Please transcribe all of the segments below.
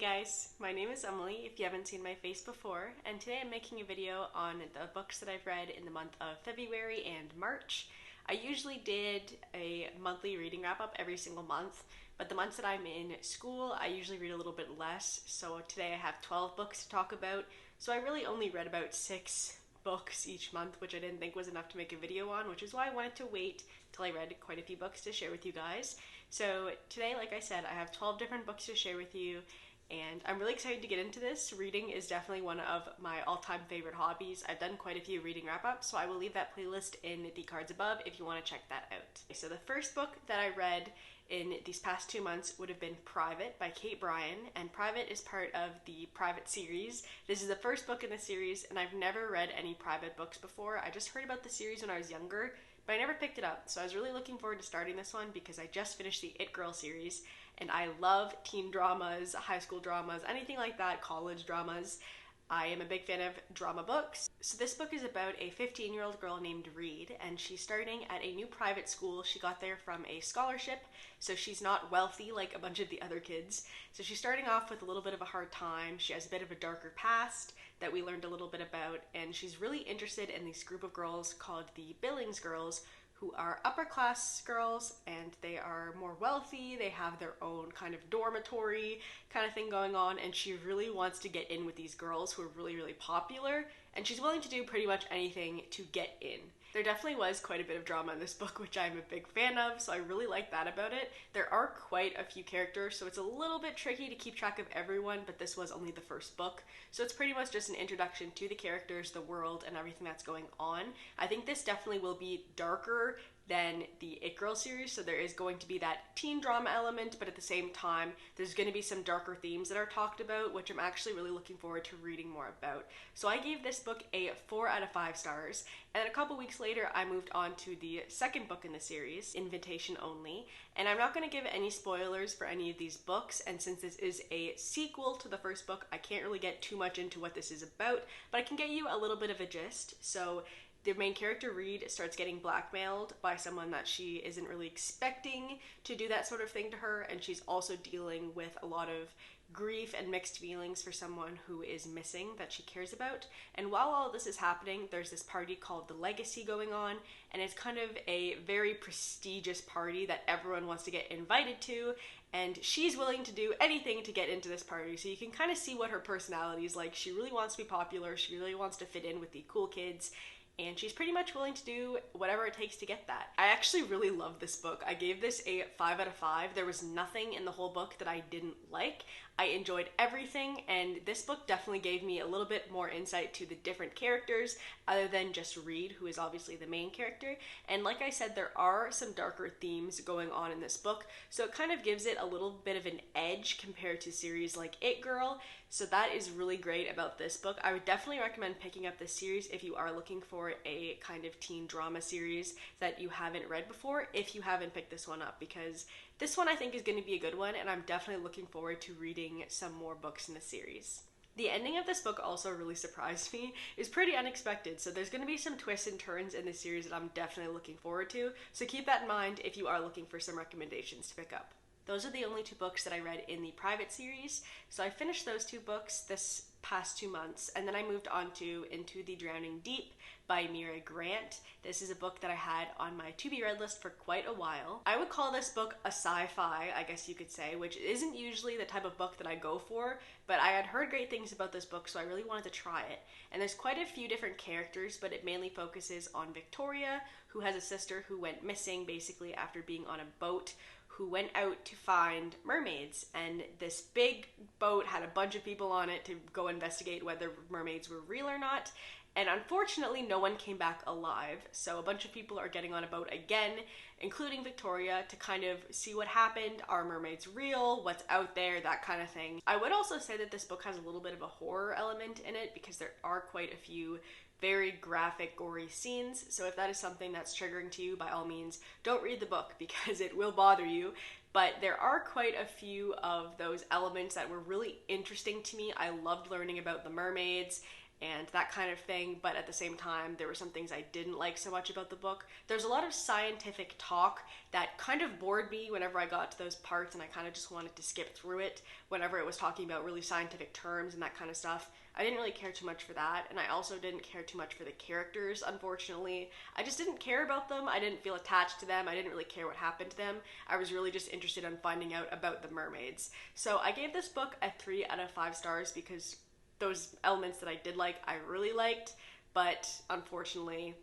guys, my name is Emily if you haven't seen my face before, and today I'm making a video on the books that I've read in the month of February and March. I usually did a monthly reading wrap up every single month, but the months that I'm in school I usually read a little bit less, so today I have 12 books to talk about, so I really only read about 6 books each month, which I didn't think was enough to make a video on, which is why I wanted to wait till I read quite a few books to share with you guys. So today, like I said, I have 12 different books to share with you, and I'm really excited to get into this. Reading is definitely one of my all-time favorite hobbies. I've done quite a few reading wrap-ups, so I will leave that playlist in the cards above if you want to check that out. So the first book that I read in these past 2 months would have been Private by Kate Bryan, and Private is part of the Private series. This is the first book in the series, and I've never read any Private books before. I just heard about the series when I was younger, but I never picked it up, so I was really looking forward to starting this one because I just finished the It Girl series, and I love teen dramas, high school dramas, anything like that, college dramas. I am a big fan of drama books. So this book is about a 15-year-old girl named Reed, and she's starting at a new private school. She got there from a scholarship, so she's not wealthy like a bunch of the other kids. So she's starting off with a little bit of a hard time. She has a bit of a darker past that we learned a little bit about, and she's really interested in this group of girls called the Billings Girls, who are upper class girls, and they are more wealthy. They have their own kind of dormitory kind of thing going on, and she really wants to get in with these girls who are really, really popular, and she's willing to do pretty much anything to get in. There definitely was quite a bit of drama in this book, which I'm a big fan of, so I really like that about it. There are quite a few characters, so it's a little bit tricky to keep track of everyone, but this was only the first book, so it's pretty much just an introduction to the characters, the world, and everything that's going on. I think this definitely will be darker than the It Girl series, so there is going to be that teen drama element, but at the same time, there's going to be some darker themes that are talked about, which I'm actually really looking forward to reading more about. So I gave this book a 4 out of 5 stars, and then a couple weeks later, I moved on to the second book in the series, Invitation Only, and I'm not going to give any spoilers for any of these books, and since this is a sequel to the first book, I can't really get too much into what this is about, but I can get you a little bit of a gist. So the main character, Reed, starts getting blackmailed by someone that she isn't really expecting to do that sort of thing to her, and she's also dealing with a lot of grief and mixed feelings for someone who is missing that she cares about. And while all of this is happening, there's this party called The Legacy going on, and it's kind of a very prestigious party that everyone wants to get invited to, and she's willing to do anything to get into this party. So you can kind of see what her personality is like. She really wants to be popular, she really wants to fit in with the cool kids, and she's pretty much willing to do whatever it takes to get that. I actually really love this book. I gave this a 5 out of 5. There was nothing in the whole book that I didn't like. I enjoyed everything, and this book definitely gave me a little bit more insight to the different characters other than just Reed, who is obviously the main character. And like I said, there are some darker themes going on in this book, so it kind of gives it a little bit of an edge compared to series like It Girl. So that is really great about this book. I would definitely recommend picking up this series if you are looking for a kind of teen drama series that you haven't read before, if you haven't picked this one up, because this one I think is going to be a good one, and I'm definitely looking forward to reading some more books in the series. The ending of this book also really surprised me. It's pretty unexpected, so there's going to be some twists and turns in this series that I'm definitely looking forward to, so keep that in mind if you are looking for some recommendations to pick up. Those are the only 2 books that I read in the Private series, so I finished those 2 books this past 2 months, and then I moved on to Into the Drowning Deep by Mira Grant. This is a book that I had on my to-be-read list for quite a while. I would call this book a sci-fi, I guess you could say, which isn't usually the type of book that I go for, but I had heard great things about this book, so I really wanted to try it. And there's quite a few different characters, but it mainly focuses on Victoria, who has a sister who went missing basically after being on a boat, who went out to find mermaids, and this big boat had a bunch of people on it to go investigate whether mermaids were real or not, and unfortunately no one came back alive, so a bunch of people are getting on a boat again, including Victoria, to kind of see what happened. Are mermaids real? What's out there? That kind of thing. I would also say that this book has a little bit of a horror element in it because there are quite a few very graphic, gory scenes, so if that is something that's triggering to you, by all means, don't read the book because it will bother you. But there are quite a few of those elements that were really interesting to me. I loved learning about the mermaids and that kind of thing, but at the same time, there were some things I didn't like so much about the book. There's a lot of scientific talk that kind of bored me whenever I got to those parts, and I kind of just wanted to skip through it whenever it was talking about really scientific terms and that kind of stuff. I didn't really care too much for that, and I also didn't care too much for the characters, unfortunately. I just didn't care about them. I didn't feel attached to them. I didn't really care what happened to them. I was really just interested in finding out about the mermaids. So I gave this book a 3 out of 5 stars because those elements that I did like, I really liked, but unfortunately,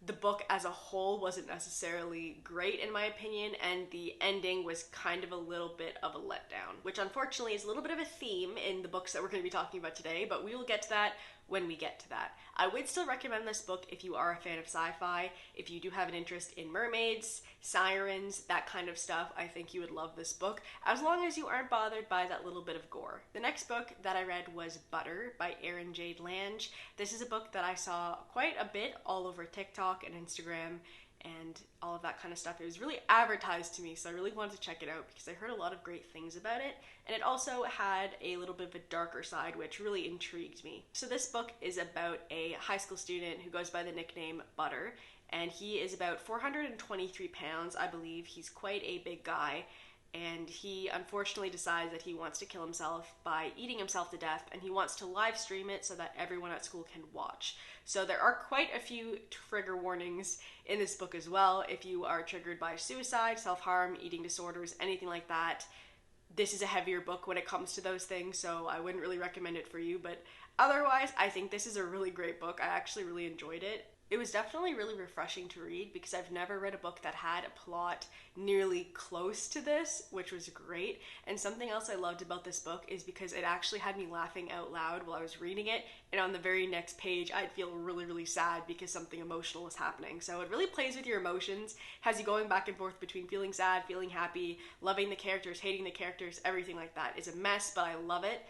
the book as a whole wasn't necessarily great in my opinion, and the ending was kind of a little bit of a letdown, which unfortunately is a little bit of a theme in the books that we're going to be talking about today, but we will get to that when we get to that. I would still recommend this book if you are a fan of sci-fi, if you do have an interest in mermaids, sirens, that kind of stuff. I think you would love this book, as long as you aren't bothered by that little bit of gore. The next book that I read was Butter by Erin Jade Lange. This is a book that I saw quite a bit all over TikTok and Instagram and all of that kind of stuff. It was really advertised to me, so I really wanted to check it out because I heard a lot of great things about it, and it also had a little bit of a darker side which really intrigued me. So this book is about a high school student who goes by the nickname Butter, and he is about 423 pounds, I believe. He's quite a big guy, and he unfortunately decides that he wants to kill himself by eating himself to death, and he wants to live stream it so that everyone at school can watch. So there are quite a few trigger warnings in this book as well. If you are triggered by suicide, self-harm, eating disorders, anything like that, this is a heavier book when it comes to those things, so I wouldn't really recommend it for you, but otherwise, I think this is a really great book. I actually really enjoyed it. It was definitely really refreshing to read because I've never read a book that had a plot nearly close to this, which was great. And something else I loved about this book is because it actually had me laughing out loud while I was reading it, and on the very next page I'd feel really, really sad because something emotional was happening. So it really plays with your emotions, has you going back and forth between feeling sad, feeling happy, loving the characters, hating the characters, everything like that. It's a mess, but I love it.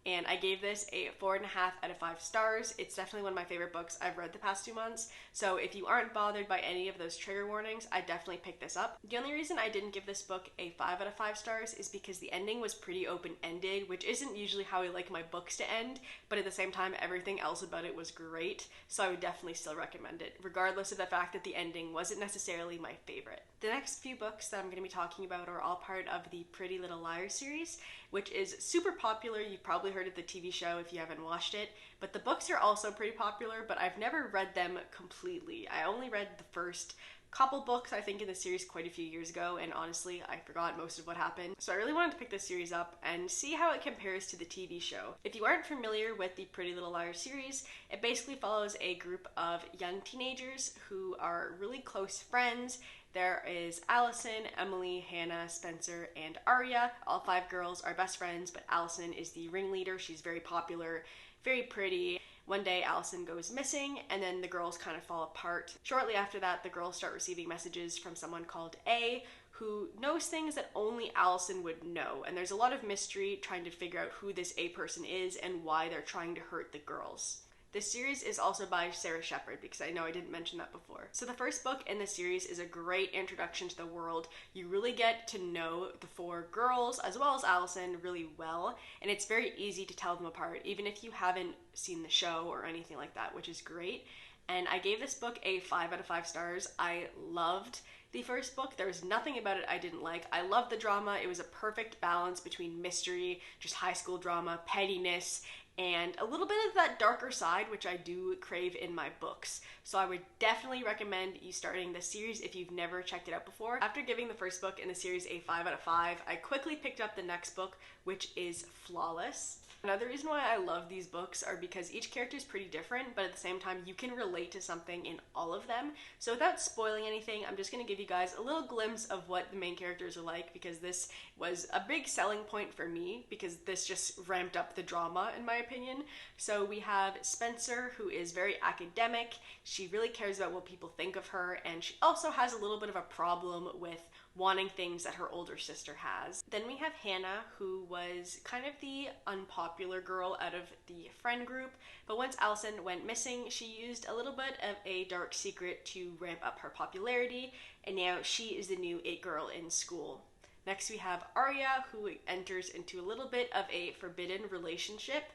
And I gave this a 4.5 out of 5 stars. It's definitely one of my favorite books I've read the past 2 months. So if you aren't bothered by any of those trigger warnings, I definitely pick this up. The only reason I didn't give this book a 5 out of 5 stars is because the ending was pretty open-ended, which isn't usually how I like my books to end, but at the same time, everything else about it was great. So I would definitely still recommend it, regardless of the fact that the ending wasn't necessarily my favorite. The next few books that I'm going to be talking about are all part of the Pretty Little Liars series, which is super popular. You've probably heard of the TV show if you haven't watched it, but the books are also pretty popular, but I've never read them completely. I only read the first couple books, I think, in the series quite a few years ago, and honestly, I forgot most of what happened. So I really wanted to pick this series up and see how it compares to the TV show. If you aren't familiar with the Pretty Little Liars series, it basically follows a group of young teenagers who are really close friends. There is Allison, Emily, Hannah, Spencer, and Aria. All 5 girls are best friends, but Allison is the ringleader. She's very popular, very pretty. One day Allison goes missing, and then the girls kind of fall apart. Shortly after that, the girls start receiving messages from someone called A, who knows things that only Allison would know. And there's a lot of mystery trying to figure out who this A person is and why they're trying to hurt the girls. This series is also by Sarah Shepard, because I know I didn't mention that before. So the first book in the series is a great introduction to the world. You really get to know the 4 girls, as well as Allison, really well, and it's very easy to tell them apart, even if you haven't seen the show or anything like that, which is great. And I gave this book a 5 out of 5 stars. I loved the first book. There was nothing about it I didn't like. I loved the drama. It was a perfect balance between mystery, just high school drama, pettiness, and a little bit of that darker side, which I do crave in my books. So I would definitely recommend you starting this series if you've never checked it out before. After giving the first book in the series a 5 out of 5, I quickly picked up the next book, which is Flawless. Another reason why I love these books are because each character is pretty different, but at the same time, you can relate to something in all of them. So without spoiling anything, I'm just going to give you guys a little glimpse of what the main characters are like, because this was a big selling point for me, because this just ramped up the drama, in my opinion. So we have Spencer, who is very academic. She really cares about what people think of her, and she also has a little bit of a problem with wanting things that her older sister has. Then we have Hannah, who was kind of the unpopular girl out of the friend group, but once Allison went missing, she used a little bit of a dark secret to ramp up her popularity, and now she is the new it girl in school. Next we have Aria, who enters into a little bit of a forbidden relationship,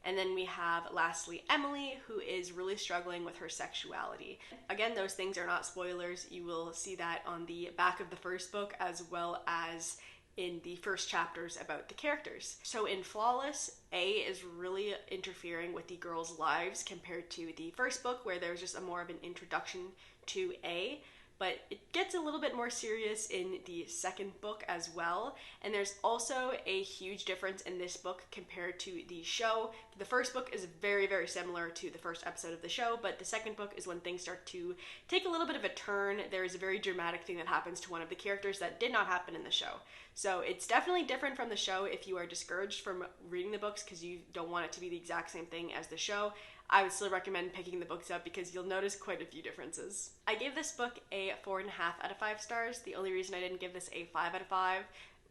And then we have lastly Emily, who is really struggling with her sexuality. Again, those things are not spoilers. You will see that on the back of the first book as well as in the first chapters about the characters. So in Flawless, A is really interfering with the girls' lives compared to the first book, where there's just more of an introduction to A. But it gets a little bit more serious in the second book as well. And there's also a huge difference in this book compared to the show. The first book is very, very similar to the first episode of the show, but the second book is when things start to take a little bit of a turn. There is a very dramatic thing that happens to one of the characters that did not happen in the show. So it's definitely different from the show if you are discouraged from reading the books because you don't want it to be the exact same thing as the show. I would still recommend picking the books up because you'll notice quite a few differences. I gave this book a 4.5 out of 5 stars. The only reason I didn't give this a 5 out of 5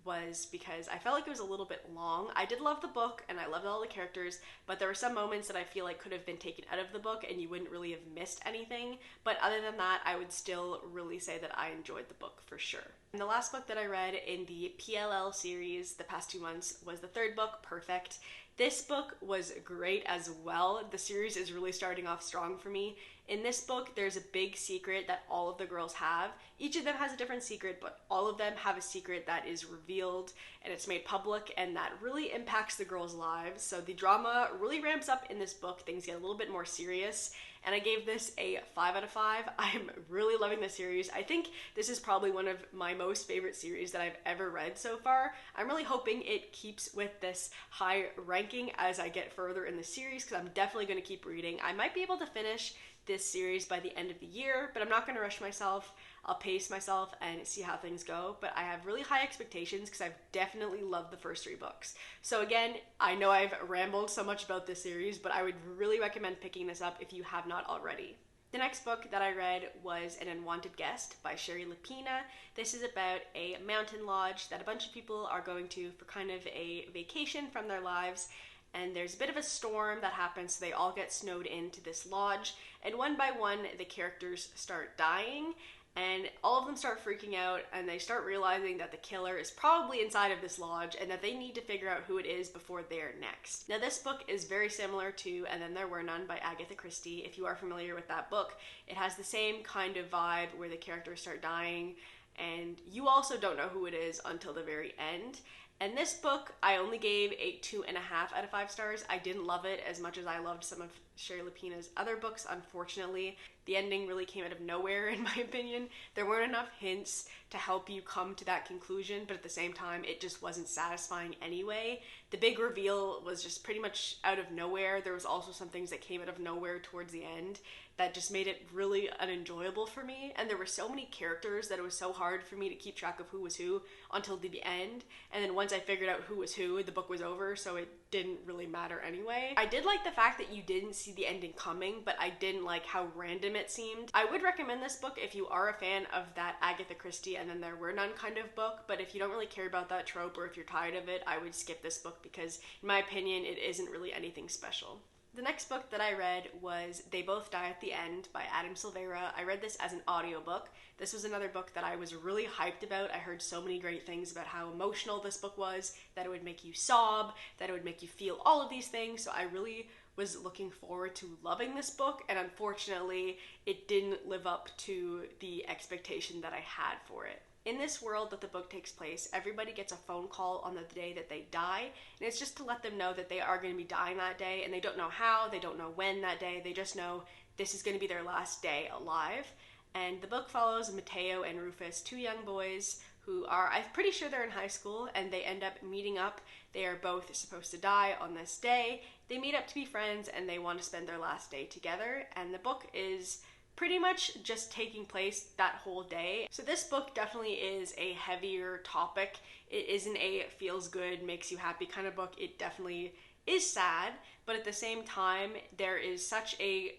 was because I felt like it was a little bit long. I did love the book and I loved all the characters, but there were some moments that I feel like could have been taken out of the book and you wouldn't really have missed anything. But other than that, I would still really say that I enjoyed the book for sure. And the last book that I read in the PLL series the past 2 months was the third book, Perfect. This book was great as well. The series is really starting off strong for me. In this book, there's a big secret that all of the girls have. Each of them has a different secret, but all of them have a secret that is revealed and it's made public, and that really impacts the girls' lives. So the drama really ramps up in this book. Things get a little bit more serious, and I gave this a 5 out of 5. I'm really loving the series. I think this is probably one of my most favorite series that I've ever read so far. I'm really hoping it keeps with this high ranking as I get further in the series, because I'm definitely going to keep reading. I might be able to finish this series by the end of the year, but I'm not going to rush myself. I'll pace myself and see how things go, but I have really high expectations because I've definitely loved the first 3 books. So again, I know I've rambled so much about this series, but I would really recommend picking this up if you have not already. The next book that I read was An Unwanted Guest by Sherry Lapina. This is about a mountain lodge that a bunch of people are going to for kind of a vacation from their lives. And there's a bit of a storm that happens, so they all get snowed into this lodge. And one by one, the characters start dying, and all of them start freaking out, and they start realizing that the killer is probably inside of this lodge, and that they need to figure out who it is before they're next. Now, this book is very similar to And Then There Were None by Agatha Christie. If you are familiar with that book, it has the same kind of vibe where the characters start dying, and you also don't know who it is until the very end. And this book, I only gave a 2.5 out of 5 stars. I didn't love it as much as I loved some of Sherry Lapina's other books, unfortunately. The ending really came out of nowhere, in my opinion. There weren't enough hints to help you come to that conclusion, but at the same time, it just wasn't satisfying anyway. The big reveal was just pretty much out of nowhere. There was also some things that came out of nowhere towards the end that just made it really unenjoyable for me. And there were so many characters that it was so hard for me to keep track of who was who until the end. And then once I figured out who was who, the book was over, so it didn't really matter anyway. I did like the fact that you didn't see the ending coming, but I didn't like how random it seemed. I would recommend this book if you are a fan of that Agatha Christie And Then There Were None kind of book, but if you don't really care about that trope or if you're tired of it, I would skip this book because, in my opinion, it isn't really anything special. The next book that I read was They Both Die at the End by Adam Silvera. I read this as an audiobook. This was another book that I was really hyped about. I heard so many great things about how emotional this book was, that it would make you sob, that it would make you feel all of these things. So I really was looking forward to loving this book, and unfortunately, it didn't live up to the expectation that I had for it. In this world that the book takes place, everybody gets a phone call on the day that they die, and it's just to let them know that they are going to be dying that day, and they don't know how, they don't know when that day, they just know this is going to be their last day alive. And the book follows Mateo and Rufus, 2 young boys who are, I'm pretty sure they're in high school, and they end up meeting up. They are both supposed to die on this day. They meet up to be friends, and they want to spend their last day together, and the book is pretty much just taking place that whole day. So this book definitely is a heavier topic. It isn't a feels good, makes you happy kind of book. It definitely is sad, but at the same time, there is such a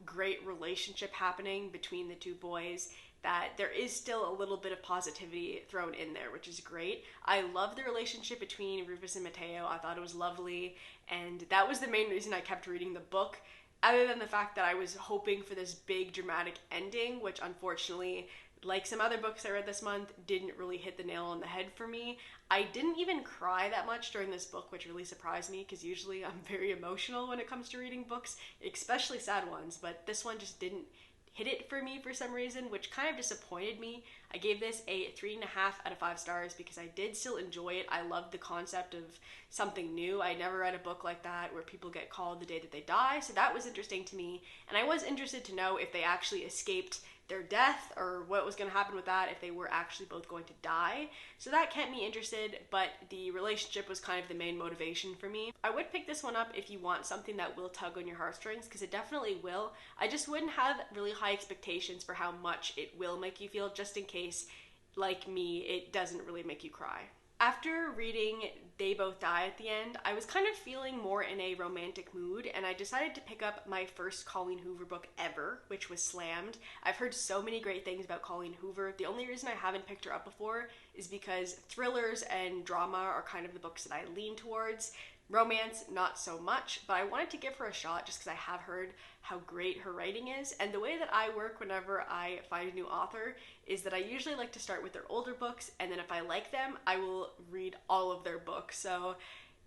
great relationship happening between the 2 boys that there is still a little bit of positivity thrown in there, which is great. I love the relationship between Rufus and Mateo. I thought it was lovely, and that was the main reason I kept reading the book, other than the fact that I was hoping for this big dramatic ending, which unfortunately like some other books I read this month, didn't really hit the nail on the head for me. I didn't even cry that much during this book, which really surprised me because usually I'm very emotional when it comes to reading books, especially sad ones, but this one just didn't hit it for me for some reason, which kind of disappointed me. I gave this a 3.5 out of 5 stars because I did still enjoy it. I loved the concept of something new. I never read a book like that where people get called the day that they die, so that was interesting to me, and I was interested to know if they actually escaped their death or what was going to happen with that, if they were actually both going to die. So that kept me interested, but the relationship was kind of the main motivation for me. I would pick this one up if you want something that will tug on your heartstrings, because it definitely will. I just wouldn't have really high expectations for how much it will make you feel, just in case, like me, it doesn't really make you cry. After reading They Both Die at the end, I was kind of feeling more in a romantic mood, and I decided to pick up my first Colleen Hoover book ever, which was Slammed. I've heard so many great things about Colleen Hoover. The only reason I haven't picked her up before is because thrillers and drama are kind of the books that I lean towards. Romance, not so much, but I wanted to give her a shot just because I have heard how great her writing is. And the way that I work whenever I find a new author is that I usually like to start with their older books, and then if I like them, I will read all of their books. So,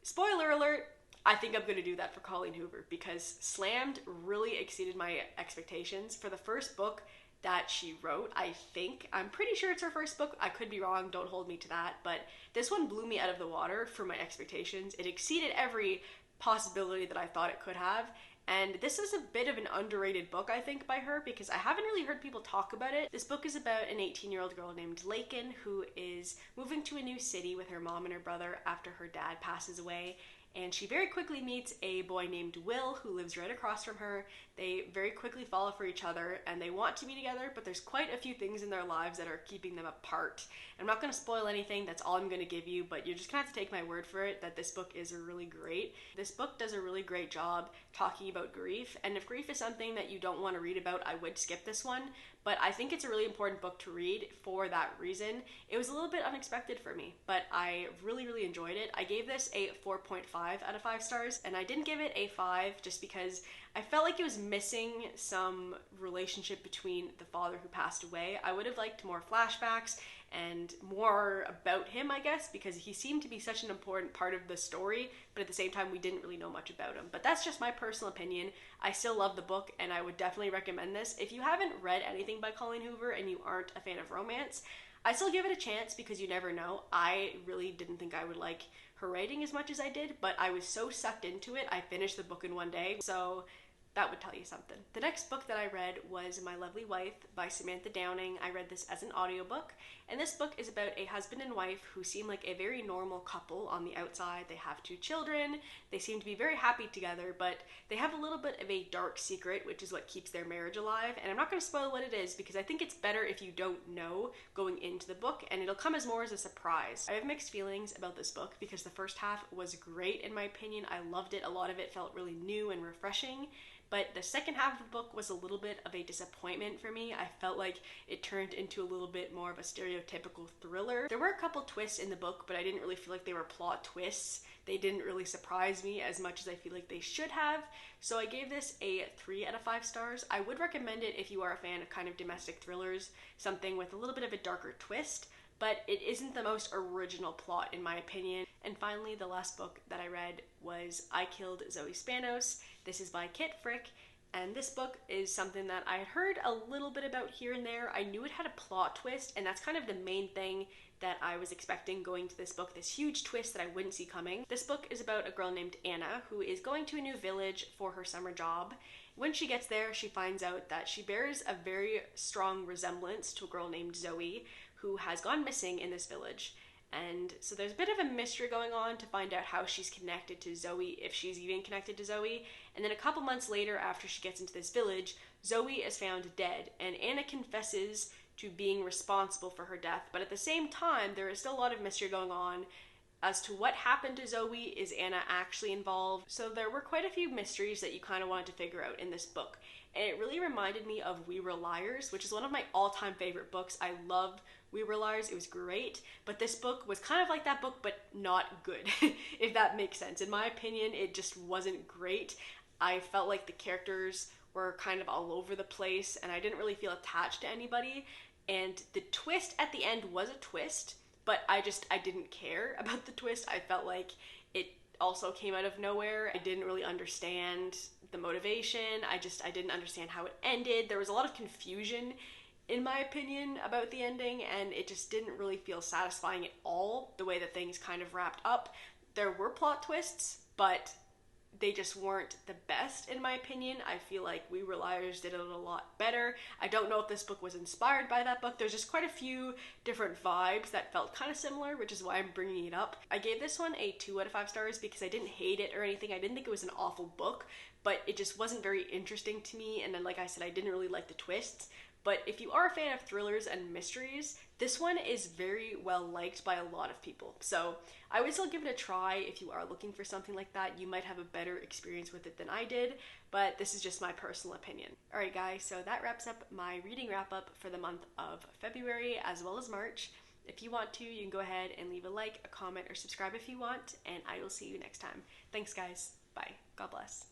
spoiler alert, I think I'm going to do that for Colleen Hoover because Slammed really exceeded my expectations. For the first book that she wrote, I'm pretty sure it's her first book, I could be wrong, don't hold me to that, but this one blew me out of the water for my expectations. It exceeded every possibility that I thought it could have, and this is a bit of an underrated book, I think, by her, because I haven't really heard people talk about it. This book is about an 18-year-old girl named Lakin who is moving to a new city with her mom and her brother after her dad passes away, and she very quickly meets a boy named Will who lives right across from her. They very quickly fall for each other and they want to be together, but there's quite a few things in their lives that are keeping them apart. I'm not going to spoil anything, that's all I'm going to give you, but you're just going to have to take my word for it that this book is really great. This book does a really great job talking about grief, and if grief is something that you don't want to read about, I would skip this one, but I think it's a really important book to read for that reason. It was a little bit unexpected for me, but I really, really enjoyed it. I gave this a 4.5 out of 5 stars, and I didn't give it a 5 just because I felt like it was missing some relationship between the father who passed away. I would have liked more flashbacks and more about him, I guess, because he seemed to be such an important part of the story, but at the same time we didn't really know much about him. But that's just my personal opinion. I still love the book and I would definitely recommend this. If you haven't read anything by Colleen Hoover and you aren't a fan of romance, I still give it a chance because you never know. I really didn't think I would like her writing as much as I did, but I was so sucked into it, I finished the book in one day, so that would tell you something. The next book that I read was My Lovely Wife by Samantha Downing. I read this as an audiobook, and this book is about a husband and wife who seem like a very normal couple on the outside. They have 2 children, they seem to be very happy together, but they have a little bit of a dark secret, which is what keeps their marriage alive, and I'm not going to spoil what it is because I think it's better if you don't know going into the book, and it'll come as more as a surprise. I have mixed feelings about this book because the first half was great in my opinion. I loved it. A lot of it felt really new and refreshing. But the second half of the book was a little bit of a disappointment for me. I felt like it turned into a little bit more of a stereotypical thriller. There were a couple twists in the book, but I didn't really feel like they were plot twists. They didn't really surprise me as much as I feel like they should have. So I gave this a 3 out of 5 stars. I would recommend it if you are a fan of kind of domestic thrillers, something with a little bit of a darker twist, but it isn't the most original plot in my opinion. And finally, the last book that I read was I Killed Zoe Spanos. This is by Kit Frick, and this book is something that I had heard a little bit about here and there. I knew it had a plot twist, and that's kind of the main thing that I was expecting going to this book, this huge twist that I wouldn't see coming. This book is about a girl named Anna who is going to a new village for her summer job. When she gets there, she finds out that she bears a very strong resemblance to a girl named Zoe who has gone missing in this village. And so there's a bit of a mystery going on to find out how she's connected to Zoe, if she's even connected to Zoe. And then a couple months later, after she gets into this village, Zoe is found dead, and Anna confesses to being responsible for her death. But at the same time, there is still a lot of mystery going on as to what happened to Zoe. Is Anna actually involved? So there were quite a few mysteries that you kind of wanted to figure out in this book. And it really reminded me of We Were Liars, which is one of my all-time favorite books. I loved We Were Liars, it was great, but this book was kind of like that book, but not good, if that makes sense. In my opinion, it just wasn't great. I felt like the characters were kind of all over the place, and I didn't really feel attached to anybody. and the twist at the end was a twist, but I didn't care about the twist. I felt like it also came out of nowhere. I didn't really understand the motivation. I didn't understand how it ended. There was a lot of confusion, in my opinion, about the ending, and it just didn't really feel satisfying at all, the way that things kind of wrapped up. There were plot twists, but they just weren't the best, in my opinion. I feel like We Were Liars did it a lot better. I don't know if this book was inspired by that book. There's just quite a few different vibes that felt kind of similar, which is why I'm bringing it up. I gave this one a 2 out of 5 stars because I didn't hate it or anything. I didn't think it was an awful book, but it just wasn't very interesting to me, and then, like I said, I didn't really like the twists. But if you are a fan of thrillers and mysteries, this one is very well liked by a lot of people. So I would still give it a try if you are looking for something like that. You might have a better experience with it than I did, but this is just my personal opinion. Alright guys, so that wraps up my reading wrap up for the month of February as well as March. If you want to, you can go ahead and leave a like, a comment, or subscribe if you want, and I will see you next time. Thanks guys. Bye. God bless.